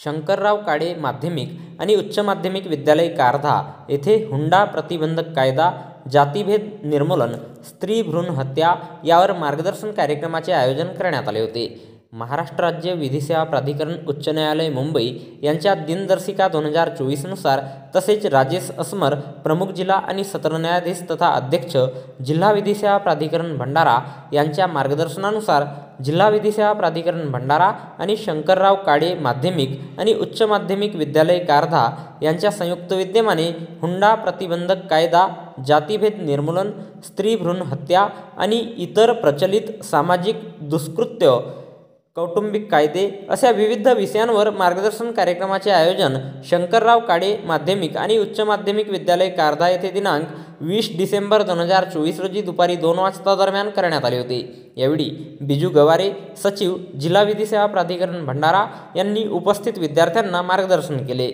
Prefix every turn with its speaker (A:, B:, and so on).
A: शंकरराव काळे माध्यमिक आणि उच्च माध्यमिक विद्यालय कारधा येथे हुंडा प्रतिबंधक कायदा, जातीभेद निर्मूलन, स्त्री भ्रूण हत्या यावर मार्गदर्शन कार्यक्रमाचे आयोजन करण्यात आले होते. महाराष्ट्र राज्य विधी सेवा प्राधिकरण उच्च न्यायालय मुंबई यांच्या दिनदर्शिका 2024 नुसार तसेच राजेश असमर प्रमुख जिल्हा आणि सत्र न्यायाधीश तथा अध्यक्ष जिल्हा विधी सेवा प्राधिकरण भंडारा यांच्या मार्गदर्शनानुसार जिल्हा विधी सेवा प्राधिकरण भंडारा आणि शंकरराव काळे माध्यमिक आणि उच्च माध्यमिक विद्यालय कारधा यांच्या संयुक्त विद्यमाने हुंडा प्रतिबंधक कायदा, जातीभेद निर्मूलन, स्त्री भ्रूण हत्या आणि इतर प्रचलित सामाजिक दुष्कृत्य, कौटुंबिक कायदे अशा विविध विषयांवर मार्गदर्शन कार्यक्रमाचे आयोजन शंकरराव काळे माध्यमिक आणि उच्च माध्यमिक विद्यालय कारधा येथे दिनांक 20 डिसेंबर 2024 रोजी दुपारी 2 वाजता दरम्यान करण्यात आले होते. यावेळी बिजू गवारे, सचिव, जिल्हा विधी सेवा प्राधिकरण भंडारा यांनी उपस्थित विद्यार्थ्यांना मार्गदर्शन केले.